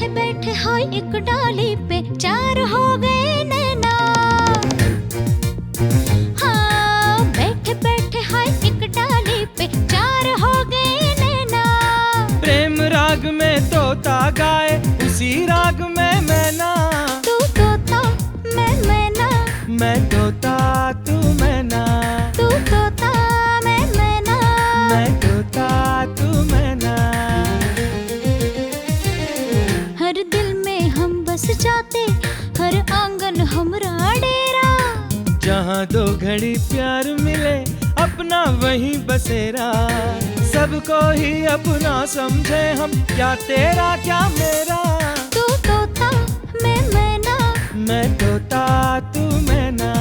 बैठे बैठे हाय एक डाली पे चार हो गए नैना। हाँ बैठे बैठे हाय एक डाली पे चार हो गए नैना। प्रेम राग में तोता गाए उसी राग में मैना। तू तोता मैं मैना, मैं तोता तू मैना। तू तोता मैं मैना, मैं तोता तू मैना। हर दिल में हम बस जाते, हर आंगन हमरा डेरा। जहाँ दो घड़ी प्यार मिले अपना वहीं बसेरा। सबको ही अपना समझे हम, क्या तेरा क्या मेरा। तू तोता मैं मैना, मैं तोता तू मैना।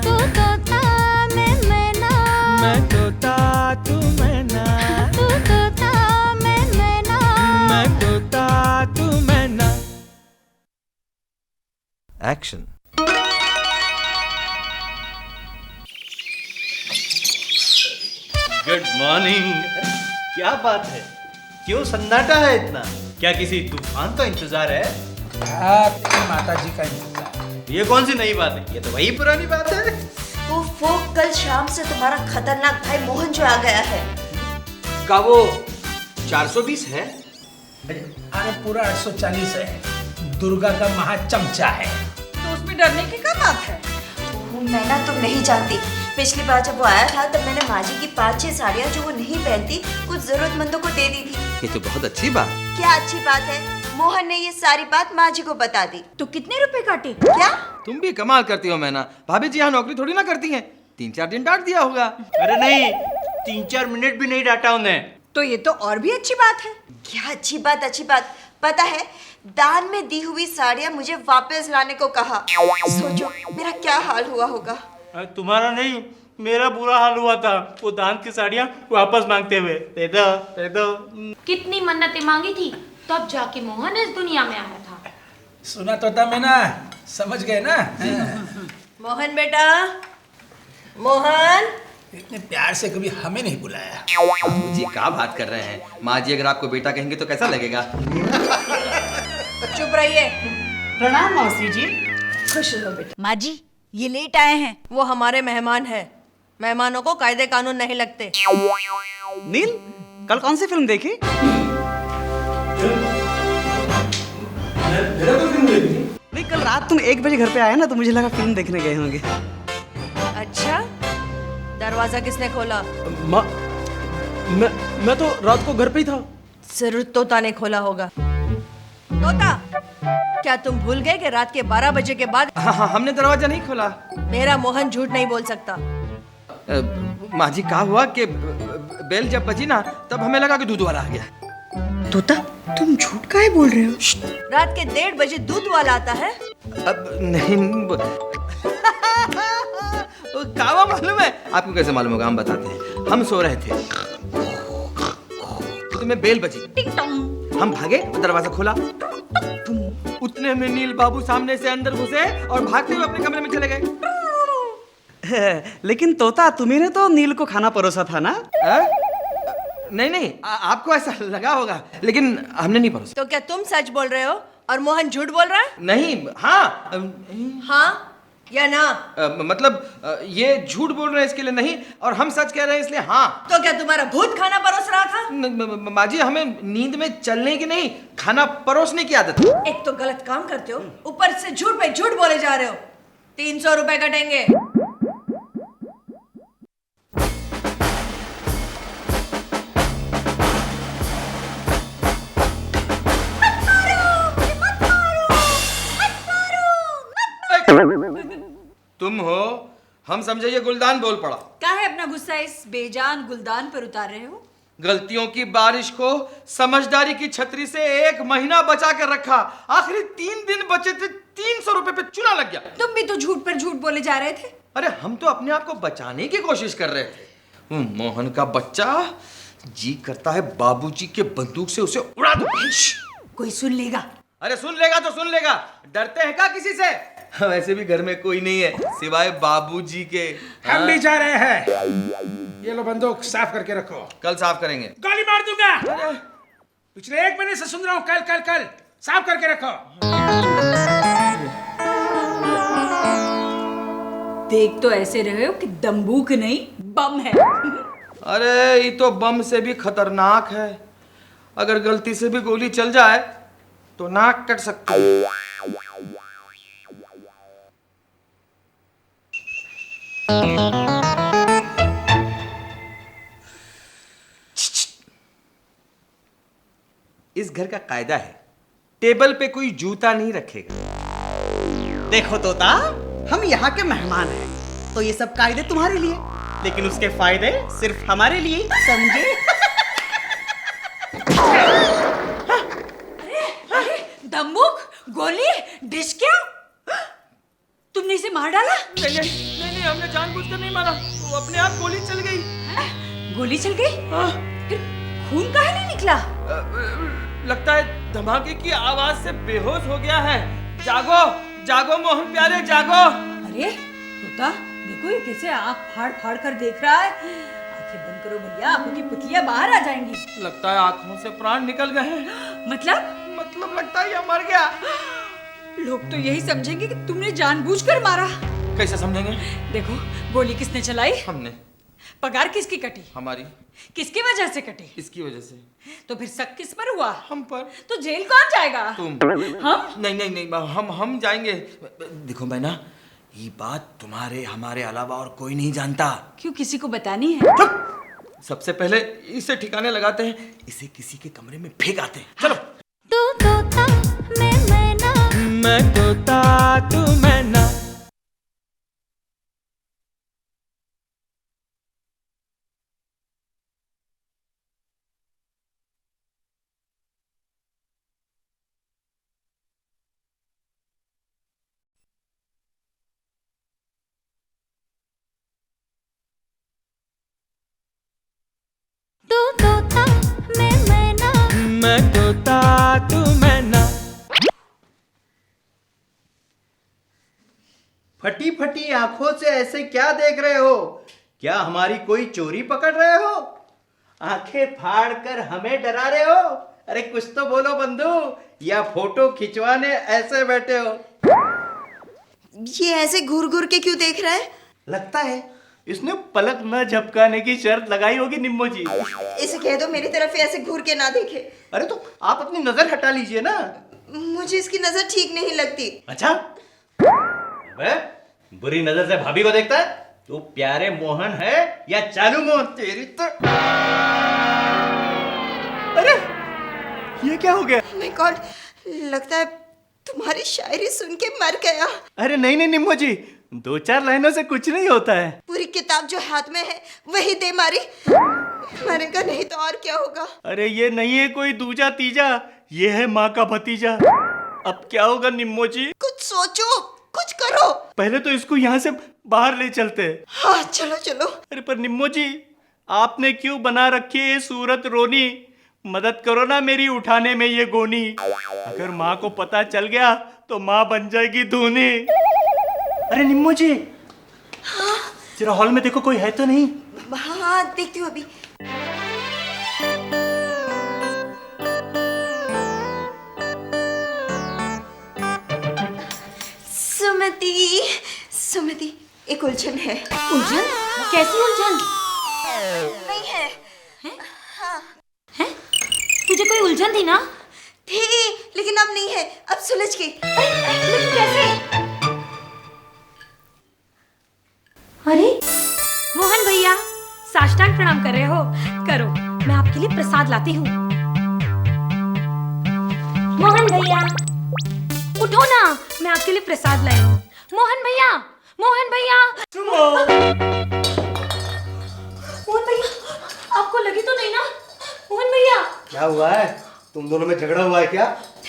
तू तोता मैं मैना, मैं तोता तू मैना। तू तोता मैं मैना। मैं तोता तू मैना। एक्शन। Good morning. क्या बात है, क्यों सन्नाटा है इतना? क्या किसी तूफान का इंतजार है? आपकी माता जी का इंतजार। ये कौन सी नई बात है, ये तो वही पुरानी बात है। वो कल शाम से तुम्हारा खतरनाक भाई मोहन जो आ गया है। का वो 420 है? अरे पूरा 840 है। दुर्गा का महाचमचा है। तो उसमें डरने की क्या बात है? मैना तुम नहीं जानती, पिछली बार जब वो आया था तब मैंने माँ जी की 5-6 साड़ियाँ जो वो नहीं पहनती कुछ जरूरतमंदों को दे दी थी। ये तो बहुत अच्छी बात। क्या अच्छी बात है, मोहन ने ये सारी बात माँ जी को बता दी। तो कितने रुपए काटे? क्या? तुम भी कमाल करती हो मैना। भाभी जी यहाँ नौकरी थोड़ी ना करती हैं। 3-4 दिन डांट दिया होगा। अरे नहीं, 3-4 मिनट भी नहीं डांटा उन्हें। तो ये तो और भी अच्छी बात है। क्या अच्छी बात? अच्छी बात पता है, दान में दी हुई साड़ियाँ मुझे वापस लाने को कहा। सोचो मेरा क्या हाल हुआ होगा। तुम्हारा नहीं, मेरा बुरा हाल हुआ था वो दान की साड़ियाँ वापस मांगते हुए। दे दो, दे दो। कितनी मन्नतें मांगी थी तब जाके मोहन इस दुनिया में आया था। सुना तो था मैना, समझ गए ना? मोहन बेटा, मोहन। इतने प्यार से कभी हमें नहीं बुलाया। जी क्या बात कर रहे हैं? माँ जी अगर आपको बेटा कहेंगे तो कैसा लगेगा? चुप रहिए। प्रणाम मौसी जी। खुश रहो बेटा। माँ जी ये लेट आए हैं। वो हमारे मेहमान हैं। मेहमानों को कायदे कानून नहीं लगते। नील, कल कौन सी फिल्म देखी? नहीं, कल रात तुम 1 बजे घर पे आए ना तो मुझे लगा फिल्म देखने गए होंगे। अच्छा, दरवाजा किसने खोला? मैं तो रात को घर पे ही था। जरूर तोता ने खोला होगा। तोता, क्या तुम भूल गए कि रात के 12 बजे के बाद? हाँ, हमने दरवाजा नहीं खोला। मेरा मोहन झूठ नहीं बोल सकता। माँ जी क्या हुआ कि बेल जब बजी ना तब हमें लगा कि दूध वाला आ गया। तोता, तुम झूठ काहे बोल रहे हो? रात के 1:30 बजे दूध वाला आता है? अब नहीं कावा मालूम है आपको? कैसे मालूम होगा? हम बताते हैं। हम सो रहे थे, तुम्हें बेल बजी, हम भागे और दरवाजा खोला। उतने में नील बाबू सामने से अंदर घुसे और भागते हुए अपने कमरे में चले गए। लेकिन तोता तुम्ही ने तो नील को खाना परोसा था ना? नहीं, आपको ऐसा लगा होगा लेकिन हमने नहीं परोसा। तो क्या तुम सच बोल रहे हो और मोहन झूठ बोल रहा है? नहीं, हाँ। हाँ या ना? मतलब ये झूठ बोल रहे हैं इसके लिए नहीं और हम सच कह रहे हैं इसलिए हाँ। तो क्या तुम्हारा भूत खाना परोस रहा था? माँ जी हमें नींद में चलने की नहीं, खाना परोसने की आदत है। एक तो गलत काम करते हो, ऊपर से झूठ पे झूठ बोले जा रहे हो। 300 रुपए कटेंगे। तुम हो, हम समझे ये गुलदान बोल पड़ा। काहे अपना गुस्सा इस बेजान गुलदान पर उतार रहे हो? गलतियों की बारिश को समझदारी की छतरी से 1 महीना बचा कर रखा, आखिरी 3 दिन बचे थे, 300 रुपए पे चूना लग गया। तुम भी तो झूठ पर झूठ बोले जा रहे थे। अरे हम तो अपने आप को बचाने की कोशिश कर रहे थे। मोहन का बच्चा, जी करता है बाबूजी के बंदूक से उसे उड़ा दो। कोई सुन लेगा। अरे सुन लेगा तो सुन लेगा, डरते हैं क्या किसी से? वैसे भी घर में कोई नहीं है सिवाय बाबूजी के। हम भी जा रहे हैं। ये लो बंदूक, साफ करके रखो। कल साफ करेंगे। गोली मार दूंगा। पिछले 1 महीने से सुन रहा हूँ कल कल कल। साफ करके रखो। देख तो ऐसे रहे हो कि दम्बूक नहीं बम है। अरे ये तो बम से भी खतरनाक है। अगर गलती से भी गोली चल जाए तो नाक कट सकती है। इस घर का कायदा है, टेबल पे कोई जूता नहीं रखेगा। देखो तोता, हम यहाँ के मेहमान हैं, तो ये सब कायदे तुम्हारे लिए, लेकिन उसके फायदे सिर्फ हमारे लिए, समझे? दम्बूक, गोली, डिश क्या? तुमने इसे मार डाला? नहीं, हमने जानबूझकर नहीं मारा, वो अपने आप गोली चल गई। गोली चल गई? फिर खून काहे नहीं निकला? लगता है धमाके की आवाज से बेहोश हो गया है। जागो जागो मोहन प्यारे, जागो। अरे तोता, देखो ये कैसे आँख फाड़ फाड़ कर देख रहा है। आंखें बंद करो भैया, आंखों की पुतलियां बाहर आ जाएंगी। लगता है आंखों से प्राण निकल गए हैं। मतलब लगता है ये मर गया। लोग तो यही समझेंगे कि तुमने जानबूझकर मारा। कैसे समझेंगे? देखो, गोली किसने चलाई? हमने। पगार किसकी कटी? हमारी। किसकी वजह से कटी? इसकी वजह से। तो फिर शक किस पर हुआ? हम पर। तो जेल कौन जाएगा? तुम। हम? नहीं, हम जाएंगे। देखो मैना, ये बात तुम्हारे हमारे अलावा और कोई नहीं जानता। क्यों, किसी को बतानी है? सबसे पहले इसे ठिकाने लगाते हैं, इसे किसी के कमरे में फेंक आते हैं। चलो। तू तोता मैं मैना, मैं तोता तू मैना। तू तोता मैं मैना, मैं तोता तू मैना। फटी फटी आंखों से ऐसे क्या देख रहे हो? क्या हमारी कोई चोरी पकड़ रहे हो? आंखें फाड़ कर हमें डरा रहे हो? अरे कुछ तो बोलो बंधु, या फोटो खिंचवाने ऐसे बैठे हो? ये ऐसे घूर घूर के क्यों देख रहा है? लगता है इसने पलक न झपकाने की शर्त लगाई होगी निम्मो जी। इसे कह दो मेरी तरफ ऐसे घूर के ना देखे। अरे तो आप अपनी नजर हटा लीजिए ना। मुझे इसकी नजर ठीक नहीं लगती। अच्छा, बुरी नजर से भाभी को देखता है? तू प्यारे मोहन है या चालू मोहन? तेरी तो। अरे ये क्या हो गया? माय गॉड, लगता है तुम्हारी शायरी सुन के मर गया। अरे नहीं निम्मो जी, 2-4 लाइनों से कुछ नहीं होता है। पूरी किताब जो हाथ में है वही दे मारी। मरेगा नहीं तो और क्या होगा? अरे ये नहीं है कोई दूजा तीजा, ये है माँ का भतीजा। अब क्या होगा निम्मो जी? कुछ सोचो, कुछ करो। पहले तो इसको यहाँ से बाहर ले चलते हैं। हाँ चलो चलो। अरे पर निम्मो जी, आपने क्यों बना रखी है ये सूरत रोनी? मदद करो ना मेरी उठाने में ये गोनी। अगर माँ को पता चल गया तो माँ बन जाएगी धूनी। अरे निम्मो जी, हाँ? जरा हॉल में देखो कोई है तो नहीं। हाँ देखती हूँ अभी। सुमति, एक उलझन है। उलझन? कैसी उलझन? नहीं है? हाँ। हैं? तुझे कोई उलझन थी ना? थी, लेकिन अब नहीं है, अब सुलझ गई। लेकिन कैसे? अरे मोहन भैया, साष्टांग प्रणाम कर रहे हो? करो, मैं आपके लिए प्रसाद लाती हूँ। मोहन भैया उठो ना, मैं आपके लिए प्रसाद लाई हूँ। मोहन भैया, मोहन भैया, मोहन भैया, आपको लगी तो नहीं ना? मोहन भैया, क्या हुआ है? तुम दोनों में झगड़ा हुआ है क्या?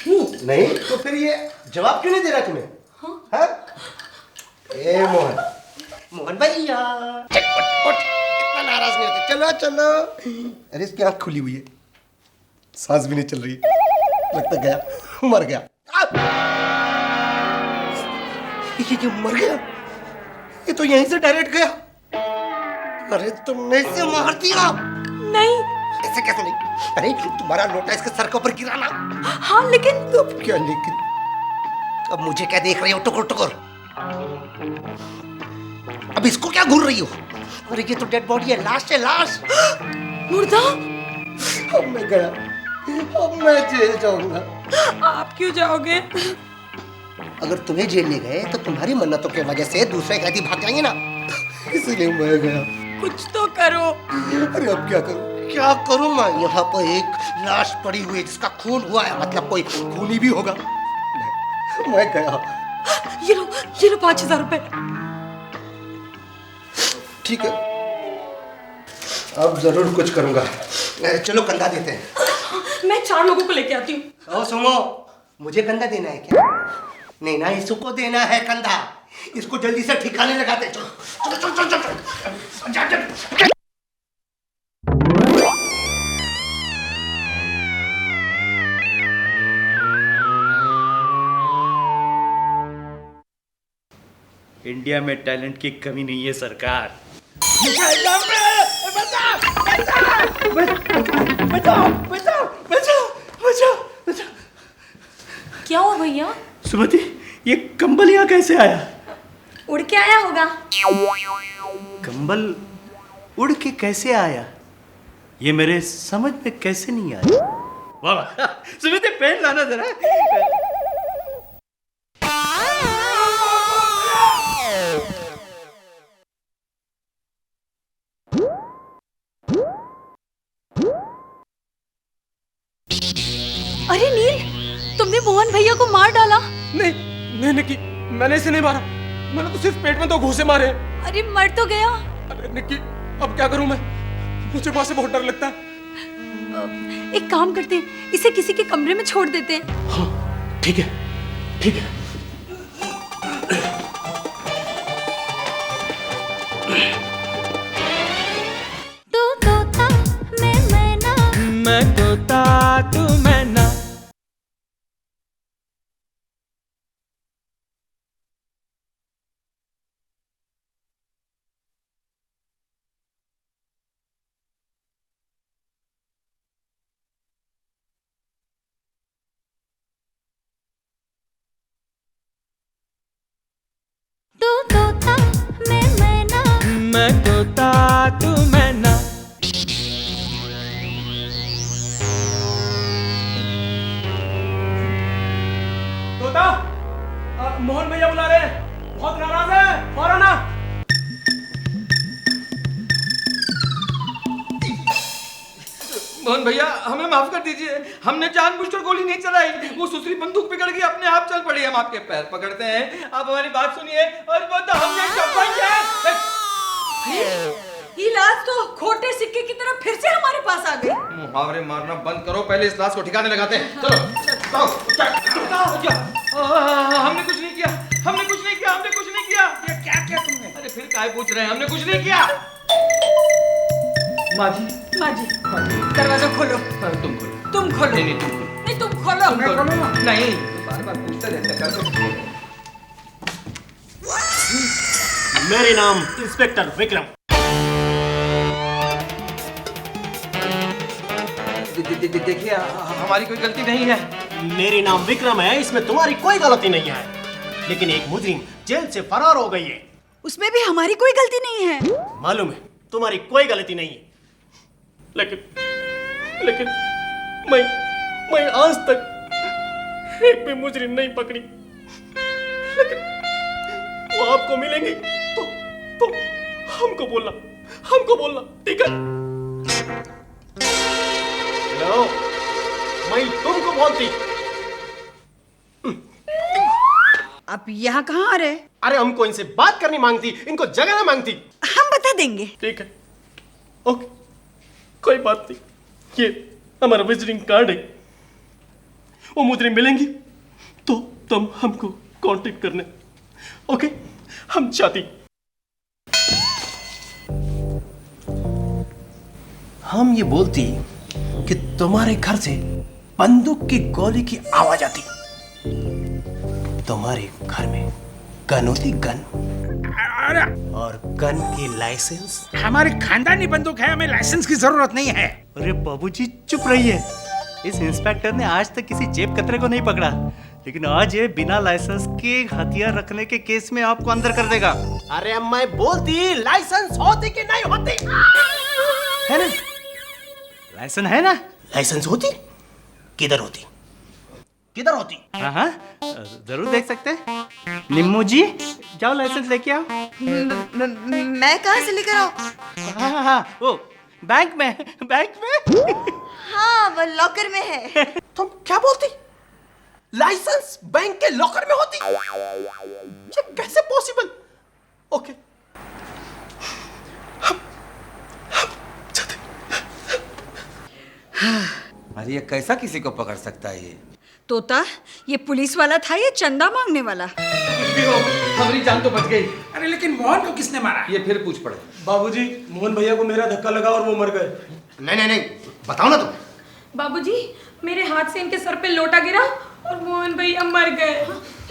नहीं तो फिर ये जवाब क्यों नहीं दे रहा तुम्हें? हाँ? ए मोहन भैया, इतना नाराज नहीं होते। चलो चलो। अरे इसकी आंख खुली हुई है, सांस भी नहीं चल रही, लगता गया, मर गया। ये मर गया? ये तो यहीं से डायरेक्ट गया। अरे तुमने इसे मार दिया? नहीं, इसे ऐसे कैसे नहीं? अरे तुम्हारा लोटा इसके सर के ऊपर गिरा ना। हाँ लेकिन अब क्या लेकिन? अब मुझे क्या देख रही हो टुकुर टुकुर? अब इसको क्या घूर रही हो? अरे ये तो डेड बॉडी है, लाश है, लाश। मुर्दा? अब मैं गया, अब मैं जेल जाऊंगा। आप क्यों जाओगे? अगर तुम्हें जेल ले गए तो तुम्हारी मन्नतों की वजह से दूसरे कैदी भाग जाएंगे ना, इसलिए मैं गया। कुछ तो करो। अरे अब क्या करूं? क्या करूं मैं? यहाँ पर एक लाश पड़ी हुई है जिसका खून हुआ है, मतलब कोई खूनी भी होगा। मैं गया। ये लो 5,000 रुपए। ठीक है, अब जरूर कुछ करूंगा। चलो कंधा देते हैं। मैं 4 लोगों को लेके आती हूँ। ओ सुनो, मुझे कंधा देना है क्या? नहीं ना, इसको देना है कंधा। इसको जल्दी से ठिकाने लगाते। चलो चलो चलो चलो चलो। इंडिया में टैलेंट की कमी नहीं है सरकार। क्या हुआ भैया? सुमति, ये कंबल यहाँ कैसे आया? उड़ के आया होगा। कंबल उड़ के कैसे आया? ये मेरे समझ में कैसे नहीं आया। वाह, सुमति पेन लाना जरा। अरे नील, तुमने मोहन भैया को मार डाला। नहीं निक्की, मैंने इसे नहीं मारा। मैंने तो सिर्फ पेट में 2 घूंसे मारे। अरे मर तो गया। अरे निक्की, अब क्या करूं मैं? मुझे वहां से बहुत डर लगता है। एक काम करते हैं, इसे किसी के कमरे में छोड़ देते हैं। हाँ ठीक है, ठीक है। तू तोता मैं मैना, मैं तोता तू मैना। तू तोता मैं मैना, मैं तोता तू मैना। तोता, मोहन भैया बुला रहे हैं, बहुत नाराज है, फौरन आ। मोहन भैया, हमें माफ कर दीजिए, हमने जानबूझकर गोली नहीं चलाई। वो सुसरी बंदूक पकड़ के अपने आप चल पड़ी। हम आपके पैर पकड़ते हैं, आप हमारी बात सुनिए। और वो तो हमने चप्पल ये लाश तो खोटे सिक्के की तरह फिर से हमारे पास आ गई। मुहावरे मारना बंद करो, पहले इस लाश को ठिकाने लगाते हैं। चलो हमने कुछ नहीं किया, हमने कुछ नहीं किया, हमने कुछ नहीं किया। ये क्या किया तुमने? अरे फिर काहे पूछ रहे हैं? हमने कुछ नहीं किया। माँ जी, दरवाजा खोलो। तुम खोलो। तुम खोलो। नहीं तुम खोलो। नहीं तुम खोलो। मैं खोलूंगा। नहीं, बार बार पूछते रहते हैं। मेरे नाम इंस्पेक्टर विक्रम। देखिए, हमारी कोई गलती नहीं है। मेरी नाम विक्रम है, इसमें तुम्हारी कोई गलती नहीं है। लेकिन एक मुजरिम जेल से फरार हो गई है। उसमें भी हमारी कोई गलती नहीं है। मालूम है, तुम्हारी कोई गलती नहीं है। लेकिन मैं आज तक एक भी मुजरिम नहीं पकड़ी। लेकिन वो आपको मिलेंगी तो हमको बोलना, ठीक है? हेलो, मैं तुमको बोलती। आप यहाँ कहाँ आ रहे? अरे हमको इनसे बात करनी मांगती, इनको जगह ना मांगती। हम बता देंगे। ठीक है, ओके, कोई बात नहीं। ये हमारा विजिटिंग कार्ड है। वो मुद्रे मिलेंगी तो तुम हमको कांटेक्ट करना। ओके, हम चाहती। हम ये बोलती कि तुम्हारे घर से बंदूक की गोली की आवाज आती, तुम्हारे घर में गन होती, गन। अरे और गन की लाइसेंस? हमारी खानदानी बंदूक है, हमें लाइसेंस की जरूरत नहीं है। अरे बाबूजी चुप रहिए। इस इंस्पेक्टर ने आज तक किसी जेब कतरे को नहीं पकड़ा, लेकिन आज ये बिना लाइसेंस के हथियार रखने के केस में आपको अंदर कर देगा। अरे मैं बोलती लाइसेंस होती कि नहीं होती? है ना? लाइसेंस है ना? लाइसेंस होती? किधर होती? किधर होती? हाँ, जरूर देख सकते हैं। निम्मू जी, जाओ लाइसेंस लेके आओ। मैं कहाँ से लेकर आऊँ? हाँ, वो बैंक में। हाँ, वो लॉकर में है। तुम क्या बोलती? लाइसेंस बैंक के लॉकर में होती? ये कैसे पॉसिबल? ओके, अरे ये कैसा किसी को पकड़ सकता है ये? तोता, ये पुलिस वाला था या चंदा मांगने वाला? कुछ भी हो, हमारी जान तो बच गई। अरे लेकिन मोहन को किसने मारा? ये फिर पूछ पड़े। बाबूजी, मोहन भैया को मेरा धक्का लगा और वो मर गए। नहीं, बताओ ना तुम। बाबूजी, मेरे हाथ से इनके सर पे लोटा गिरा और मोहन भैया मर गए।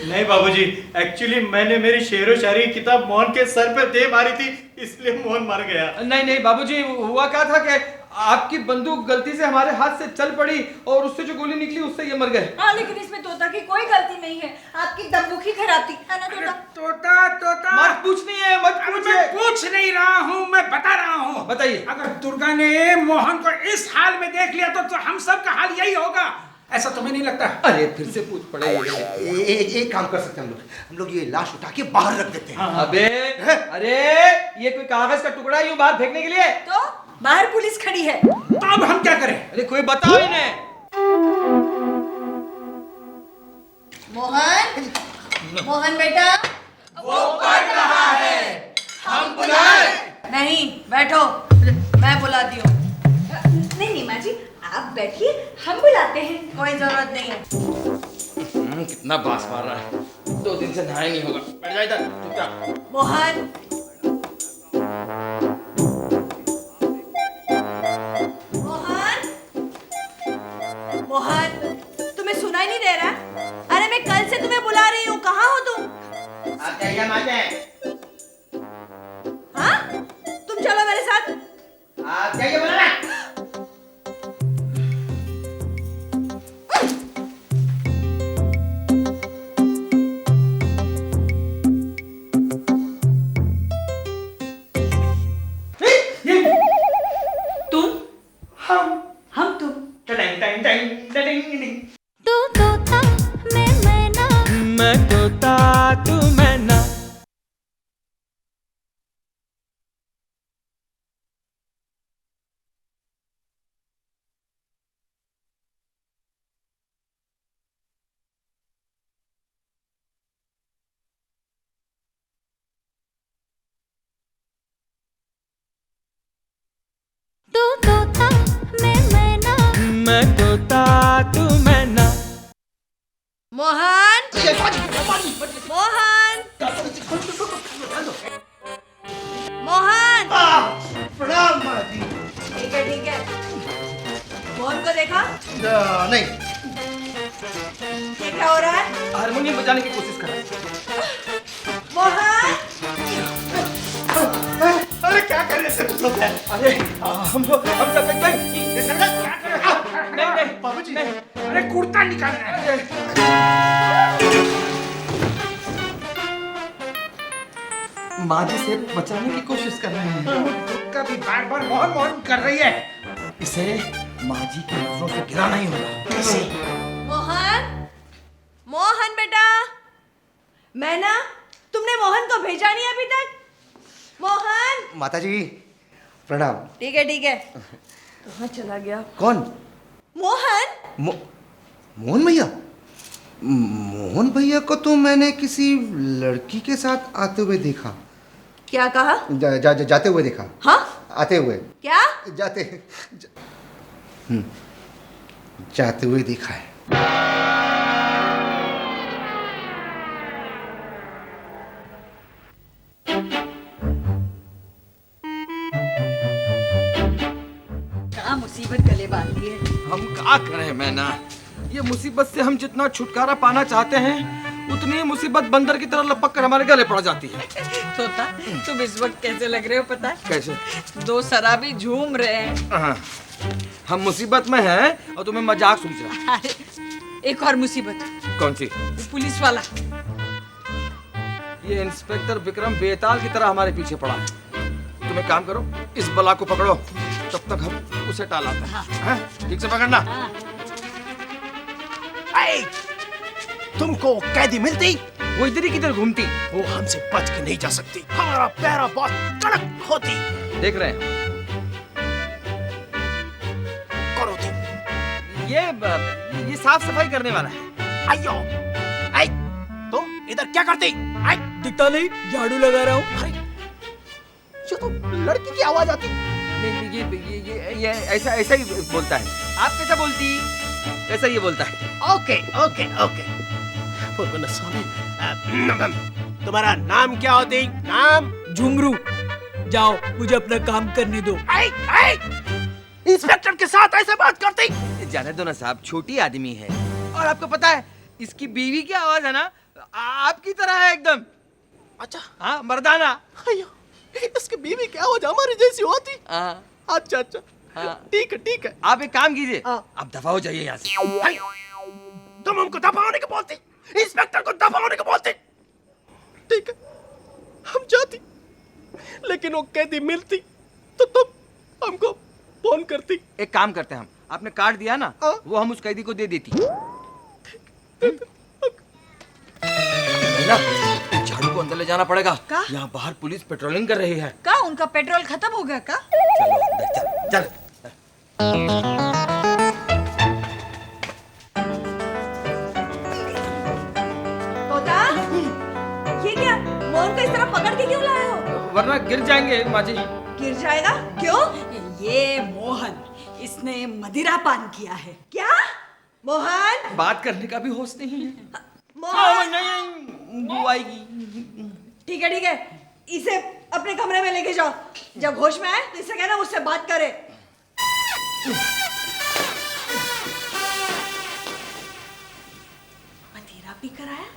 नहीं बाबूजी, एक्चुअली मैंने मेरी शेरो शायरी किताब मोहन के सर पे दे मारी थी, इसलिए मोहन मर गया। नहीं बाबूजी, हुआ क्या था कि आपकी बंदूक गलती से हमारे हाथ से चल पड़ी और उससे जो गोली निकली उससे ये मर गए। हाँ, लेकिन इसमें तोता की कोई गलती नहीं है, आपकी दबुक ही खराब थी, है ना तोता? तोता मत पूछनी है, मत पूछिए। मैं पूछ नहीं रहा हूँ, मैं बता रहा हूँ। बताइए। अगर दुर्गा ने मोहन को इस हाल में देख लिया तो हम सब का हाल यही होगा, ऐसा तुम्हें नहीं लगता? अरे फिर से पूछ पड़े। एक काम कर सकते हैं हम लोग ये लाश उठा के बाहर रख देते हैं। अबे अरे ये कोई कागज का टुकड़ा है यूं बाहर फेंकने के लिए? तो बाहर पुलिस खड़ी है, तो अब हम क्या करें? अरे कोई बताओ इन्हें। मोहन बेटा, वो पढ़ रहा है, हम बुलाएं? नहीं, बैठो, मैं बुलाती हूँ। नहीं माँ जी, आप बैठिए, हम बुलाते हैं। कोई जरूरत नहीं है। कितना बास मार रहा है, 2 दिन से नहाया नहीं होगा। बैठ जा इधर चुपचाप। मोहन, तुम्हें सुनाई नहीं दे रहा? अरे मैं कल से तुम्हें बुला रही हूँ, कहाँ हो तुम? आप जाइए माते। हाँ, तुम चलो मेरे साथ। आप जाइए बोला ना। तू तोता मैं मैना, मैं तोता तू मैना। तू तोता मैं मैना, मैं तोता तू मैना। मोहन, मोहन, प्रणाम माँ जी। ठीक है। मोहन को देखा? नहीं। ये क्या हो रहा है? हारमोनियम बजाने की कोशिश कर रहा है। मोहन, अरे क्या कर रहे थे? अरे हम सब नहीं बाबूजी, अरे कुर्ता निकालना है। माँ जी से बचाने की कोशिश कर रहे हैं। दुर्गा भी बार मोहन कर रही है। इसे माँ जी की नजरों से गिराना ही होगा। कैसे? मोहन बेटा, मैं ना, तुमने मोहन को भेजा नहीं अभी तक? मोहन, माता जी प्रणाम। ठीक है। कहाँ चला गया? कौन? मोहन? मोहन भैया? मोहन भैया को तो मैंने किसी लड़की के साथ आते हुए देखा। क्या कहा? जाते हुए देखा। हाँ? आते हुए। क्या? जाते हुए देखा है। क्या मुसीबत गले बांध ली है। हम क्या करें मैना, ये मुसीबत से हम जितना छुटकारा पाना चाहते हैं उतनी मुसीबत बंदर की तरह लपक कर हमारे गले पड़ जाती है। तोता तुम इस वक्त कैसे लग रहे हो पता है? कैसे? दो शराबी झूम रहे हैं। हाँ, हम मुसीबत में हैं और तुम्हें मजाक सूझ रहा है। अरे एक और मुसीबत। कौन सी? वो पुलिस वाला। ये इंस्पेक्टर विक्रम बेताल की तरह हमारे पीछे पड़ा है। तुम एक काम करो, इस बला को पकड़ो, तब तक हम उसे टालाते हैं। हाँ, ठीक से पकड़ना। तुमको कैदी मिलती, वो इधर ही किधर घूमती। वो हमसे बच के नहीं जा सकती। हमारा पैरा बहुत कड़क होती। देख रहे हैं करो तुम। ये साफ सफाई करने वाला है। आइयो, आई, तुम इधर क्या करती? आई, दिखता नहीं, झाड़ू लगा रहा हूँ। अरे, ये तो लड़की की आवाज आती। ये ऐसा ही बोलता है। आप कैसा बोलती? ऐसा ये बोलता है। Okay okay okay. तुम्हारा नाम क्या होती? नाम? झुमरू। जाओ, मुझे अपना काम करने दो। आई, आई, इंस्पेक्टर के साथ ऐसे बात करती? जाने दो ना साहब, छोटी आदमी है। और आपको पता है इसकी बीवी की आवाज है ना, आपकी तरह है एकदम। अच्छा, हाँ, मर्दाना। इसकी बीवी की आवाज हमारी जैसी होती? हाँ, अच्छा अच्छा, ठीक है ठीक है। आप एक काम कीजिए, आप दफा हो जाइए यहाँ से। तुम हमको दफा होने को बोलती, इंस्पेक्टर को दफा होने को बोलती। ठीक है, हम जाती, लेकिन वो कैदी मिलती तो तुम हमको फोन करती। एक काम करते हैं, हम आपने कार्ड दिया ना, वो हम उस कैदी को दे देती। झाड़ू को अंदर ले जाना पड़ेगा। यहाँ बाहर पुलिस पेट्रोलिंग कर रही है। का उनका पेट्रोल खत्म हो गया का? चल, चल। तोता, ये क्या? मोहन को इस तरह पकड़ के क्यों लाए हो? वरना गिर जाएंगे माँ जी। गिर जाएगा? क्यों? ये मोहन, इसने मदिरा पान किया है। क्या? मोहन? बात करने का भी होश नहीं है। मोहन? नहीं, वो आएगी। ठीक है, इसे अपने कमरे में लेके जाओ। जब होश में आए तो इसे कहना मुझसे बात करे। मदिरा पी कर आया?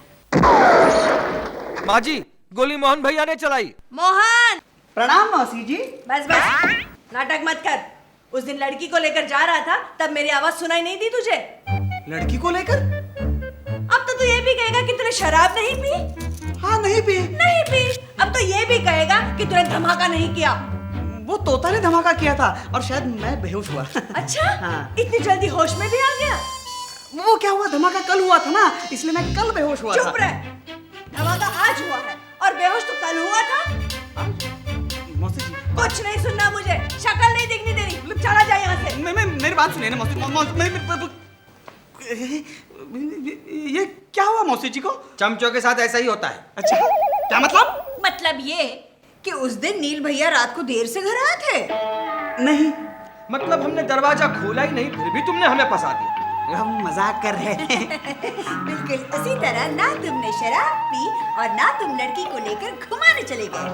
माँ जी, गोली मोहन भैया ने चलाई। मोहन! प्रणाम मौसी जी। बस नाटक मत कर। उस दिन लड़की को लेकर जा रहा था, तब मेरी आवाज सुनाई नहीं दी तुझे? लड़की को लेकर? अब तो तू ये भी कहेगा कि तूने शराब नहीं पी? हाँ, नहीं पी। नहीं पी। अब तो ये भी कहेगा कि तूने धमाका नहीं किया। वो तोता ने धमाका किया था और शायद मैं बेहोश हुआ। अच्छा? हाँ। इतनी जल्दी होश में भी आ गया? वो क्या हुआ, धमाका कल हुआ था ना, इसलिए मैं कल बेहोश हुआ था। चुप रह। धमाका आज हुआ है और बेहोश तो कल हुआ था। मौसी जी, कुछ नहीं सुनना मुझे, शक्ल नहीं दिखनी तेरी। चला जा यहाँ से। मेरी बात सुनिए ना मौसी। ये क्या हुआ मौसी जी को? चमचों के साथ ऐसा ही होता है। अच्छा, क्या मतलब? मतलब ये कि उस दिन नील भैया रात को देर से घर आए थे। नहीं, मतलब हमने दरवाजा खोला ही नहीं, फिर भी तुमने हमें फंसा दिया। हम मजाक कर रहे हैं। बिल्कुल उसी तरह ना तुमने शराब पी और ना तुम लड़की को लेकर घुमाने चले गए।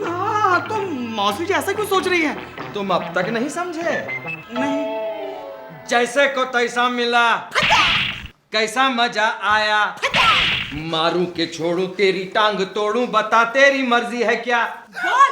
हाँ, तो मौसी जी ऐसा क्यों सोच रही है? तुम अब तक नहीं समझे? नहीं। जैसे को तैसा मिला, कैसा मजा आया, मारूं के छोड़ूं, तेरी टांग तोड़ूं, बता तेरी मर्जी है क्या? बोल